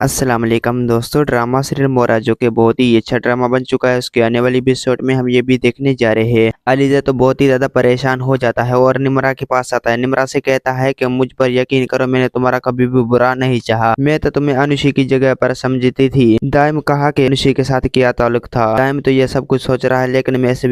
अस्सलाम वालेकुम दोस्तों, ड्रामा सीरियल मोरा जो कि बहुत ही अच्छा ड्रामा बन चुका है, उसके आने वाली एपिसोड में हम ये भी देखने जा रहे हैं। अलीजा तो बहुत ही ज्यादा परेशान हो जाता है और निम्रा के पास आता है। निम्रा से कहता है कि मुझ पर यकीन करो, मैंने तुम्हारा कभी भी बुरा नहीं चाहा। मैं तो तुम्हें अनुषी की जगह पर समझती थी। दाइम कहा कि अनुषी के साथ क्या ताल्लुक था। दाइम तो ये सब कुछ सोच रहा है, लेकिन मैं इस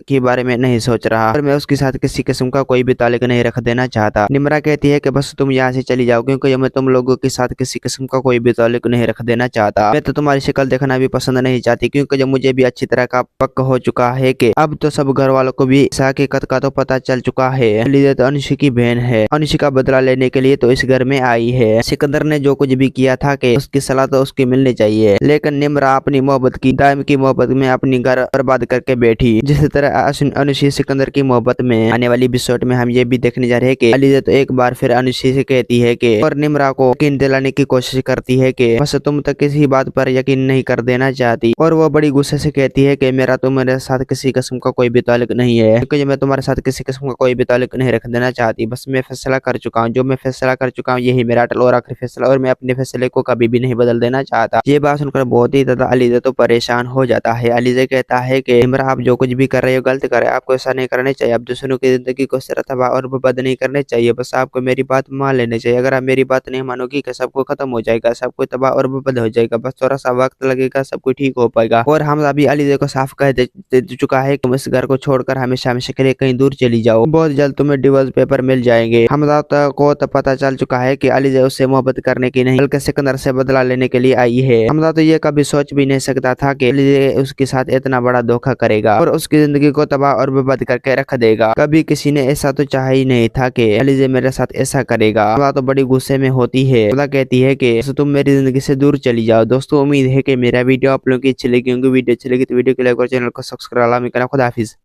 के बारे में नहीं सोच रहा और मैं उसके साथ किसी किस्म का कोई भी ताल्लुक नहीं रख देना चाहता। निम्रा कहती है कि बस तुम यहाँ से चली जाओ, क्योंकि मैं तुम लोगों के साथ किसी किस्म का कोई भी ताल्लुक नहीं रख देना चाहता। मैं तो तुम्हारी शक्ल देखना भी पसंद नहीं चाहती, क्योंकि जब मुझे भी अच्छी तरह का पक्का हो चुका है कि अब तो सब घर वालों को भी इस हकीकत का तो पता चल चुका है। लिजा तो अनुषी की बहन है, अनुषी का बदला लेने के लिए तो इस घर में आई है। सिकंदर ने जो कुछ भी किया था कि उसकी सलाह तो उसकी मिलनी चाहिए, लेकिन निम्रा अपनी मोहब्बत की दाइम की मोहब्बत में अपनी घर बर्बाद करके बैठी। जिस तरह अनुषी सिकंदर की मोहब्बत में आने वाली एपिसोड में हम ये भी देखने जा रहे हैं कि अलीजा तो एक बार फिर अनुषी से कहती है कि और निम्रा को यकीन दिलाने की कोशिश करती है कि बस तुम तो किसी बात पर यकीन नहीं कर देना चाहती। और वो बड़ी गुस्से से कहती है कि मेरा तुम्हारे साथ किसी किस्म का कोई भी ताल्लुक नहीं है, क्योंकि मैं तुम्हारे साथ किसी किस्म का कोई भी ताल्लुक नहीं रख देना चाहती। बस मैं फैसला कर चुका हूँ, जो मैं फैसला कर चुका हूँ यही मेरा अटल और आखिरी फैसला, और मैं अपने फैसले को कभी भी नहीं बदल देना चाहता। ये बात सुनकर बहुत ही ज्यादा अलीजा तो परेशान हो जाता है। अलीजा कहता है कि इमरा, आप जो कुछ भी कर रहे हो गलत कर रहे हो, आपको ऐसा नहीं करना चाहिए। आप दूसरों की जिंदगी को सिरा तबाह और बर्बाद नहीं करने चाहिए। बस आपको मेरी बात मान लेनी चाहिए। अगर आप मेरी बात नहीं मानोगी कि सब कुछ खत्म हो जाएगा, सब कुछ तबाह और बर्बाद हो जाएगा। बस थोड़ा सा वक्त लगेगा, सब कुछ ठीक हो पाएगा। और हम अभी अलीजा को साफ कह दे चुका है कि तुम इस घर को छोड़कर हमेशा हमेशा के लिए कहीं दूर चली जाओ। बहुत जल्द तुम्हें डिवोर्स पेपर मिल जाएंगे। हमजा को तो पता चल चुका है कि अलीजा उससे मोहब्बत करने की नहीं, बल्कि सिकंदर से बदला लेने के लिए आई है। हमजा तो ये कभी सोच भी नहीं सकता था कि अलीजा उसके साथ इतना बड़ा धोखा करेगा और उसकी जिंदगी को तबाह और बर्बाद करके रख देगा। कभी किसी ने ऐसा तो चाहा ही नहीं था कि अलीजा मेरे साथ ऐसा करेगा। हमजा तो बड़ी गुस्से में होती है। हमजा कहती है कि तुम मेरी जिंदगी से दूर चली जाओ। दोस्तों, उम्मीद है कि मेरा वीडियो आप लोगों की अच्छी लगी होंगी। वीडियो अच्छी लगी तो वीडियो को लाइक और चैनल को सब्सक्राइब करना। खुदा हाफिज।